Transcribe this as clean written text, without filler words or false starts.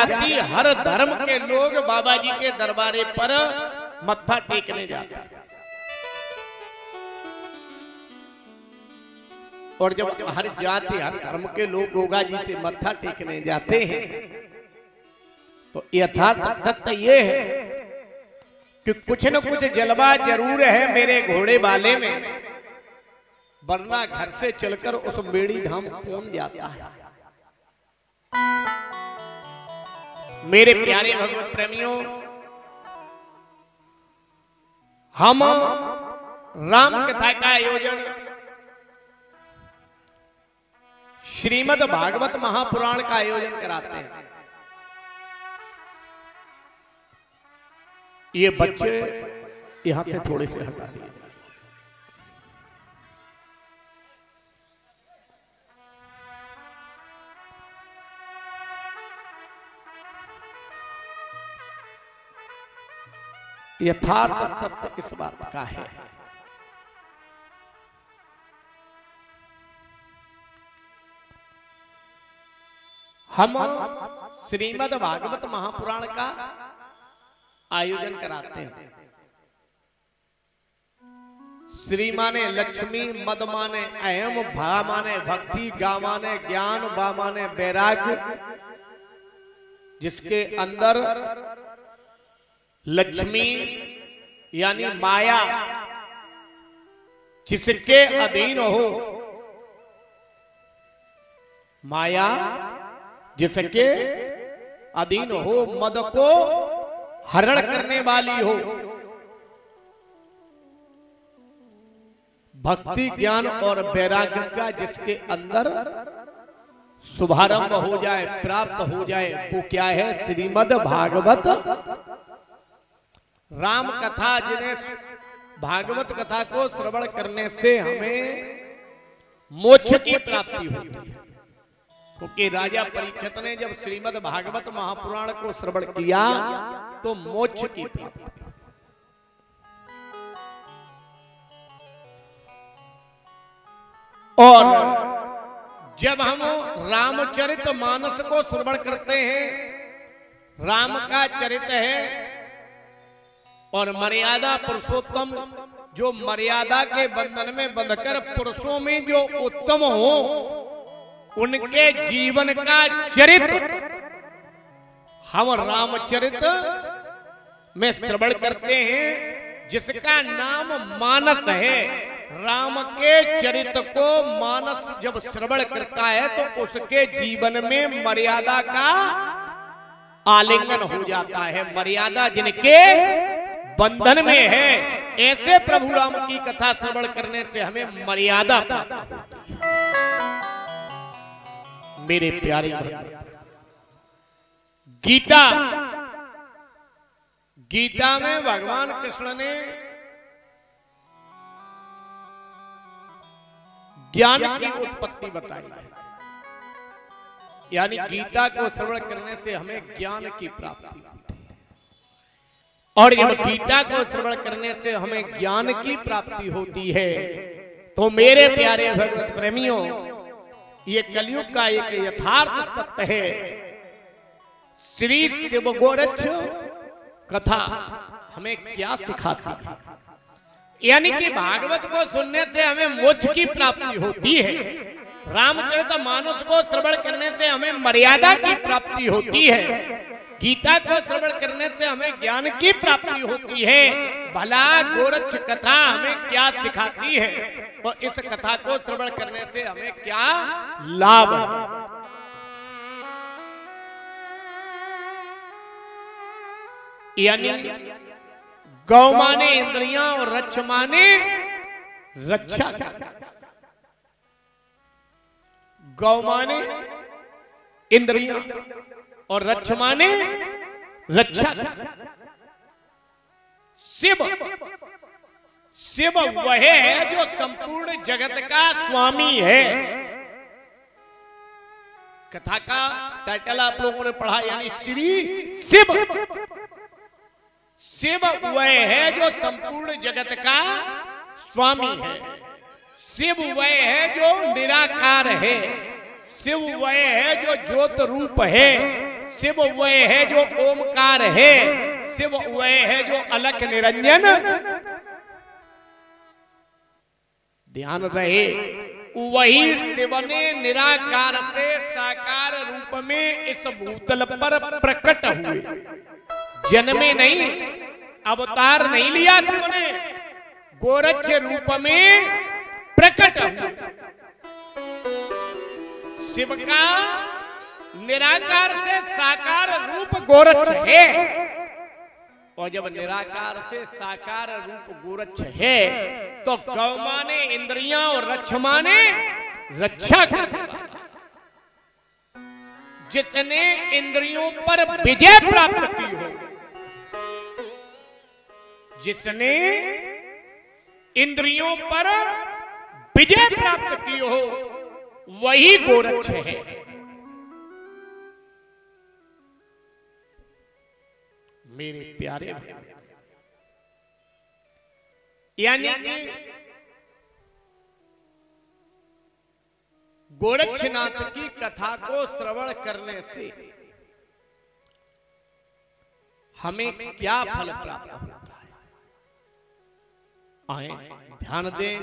जाति हर धर्म के लोग बाबा जी के दरबारे पर मत्था टेकने जाते हैं। और जब हर जाति हर धर्म के लोग गोगा जी से मत्था टेकने जाते हैं तो यथार्थ सत्य ये है कि कुछ न कुछ जलवा जरूर है मेरे घोड़े वाले में, वरना घर से चलकर उस बेड़ी धाम कौन जाता है। मेरे प्यारे भगवत प्रेमियों, हम राम कथा का आयोजन श्रीमद् भागवत महापुराण का आयोजन कराते हैं। ये बच्चे यहां से थोड़े से हटा दिए। यथार्थ सत्य इस बात का है हम श्रीमद् भागवत महापुराण का आयोजन कराते हैं। श्री माने लक्ष्मी, मद माने अहम, भा माने भक्ति, गा माने ज्ञान, बा माने वैराग्य, जिसके अंदर लक्ष्मी यानी माया जिसके अधीन हो, माया जिसके अधीन हो, मद को हरण करने वाली हो, भक्ति ज्ञान और वैराग्य का जिसके अंदर शुभारंभ हो जाए, प्राप्त हो जाए, वो क्या है? श्रीमद् भागवत राम कथा। जिन्हें भागवत कथा को श्रवण करने से हमें मोक्ष की प्राप्ति होती है, क्योंकि राजा परीक्षित ने जब श्रीमद् भागवत महापुराण को श्रवण किया तो मोक्ष की प्राप्ति। और जब हम रामचरित मानस को श्रवण करते हैं, राम का चरित है और मर्यादा पुरुषोत्तम, जो मर्यादा के बंधन में बंधकर पुरुषों में जो उत्तम हो, उनके जीवन का चरित्र हम रामचरित में श्रवण करते हैं, जिसका नाम मानस है। राम के चरित्र को मानस जब श्रवण करता है तो उसके जीवन में मर्यादा का आलिंगन हो जाता है। मर्यादा जिनके बंधन में है, ऐसे प्रभु राम की कथा श्रवण करने से हमें मर्यादा प्राप्त होती है। मेरे प्यारे गीता में भगवान कृष्ण ने ज्ञान की उत्पत्ति बताई है, यानी गीता को श्रवण करने से हमें ज्ञान की प्राप्ति होती है। और जब गीता को श्रवण करने से हमें ज्ञान की प्राप्ति होती है तो मेरे प्यारे भगवत प्रेमियों, ये कलयुग का एक यथार्थ सत्य है। श्री शिव गोरक्ष कथा हमें क्या सिखाती है? यानी कि भागवत को सुनने से हमें मोक्ष की प्राप्ति होती है, रामचरितमानस को श्रवण करने से हमें मर्यादा की प्राप्ति होती है, गीता को श्रवण करने से हमें ज्ञान की प्राप्ति होती है। भला गोरक्ष कथा हमें क्या सिखाती है और इस कथा को श्रवण करने से हमें क्या लाभ है? यानी गौ माने इंद्रियां और रक्ष माने रक्षा। गौ माने इंद्रियां और रक्ष माने रक्षा। शिव वह है जो संपूर्ण जगत का स्वामी है। कथा का टाइटल आप लोगों ने पढ़ा, यानी श्री शिव। शिव वह है जो संपूर्ण जगत का स्वामी है। शिव वह है जो निराकार है। शिव वह है जो ज्योत रूप है। शिव वह है जो ओमकार है, शिव वह है जो अलख निरंजन। ध्यान रहे, वही शिव ने निराकार से साकार रूप में इस भूतल पर प्रकट हुए। जन्मे नहीं, अवतार नहीं लिया शिव ने, गोरक्ष रूप में प्रकट हुए। शिव का निराकार से साकार रूप गोरक्ष है, और जब निराकार से साकार रूप गोरक्ष है तो गौ माने इंद्रियां और रक्ष माने रक्षा करने वाला। जिसने इंद्रियों पर विजय प्राप्त की हो, जिसने इंद्रियों पर विजय प्राप्त की हो, वही गोरक्ष है। मेरे प्यारे भाई, यानी कि गोरक्षनाथ की कथा को श्रवण करने से हमें क्या फल प्राप्त होता है? आए ध्यान दें।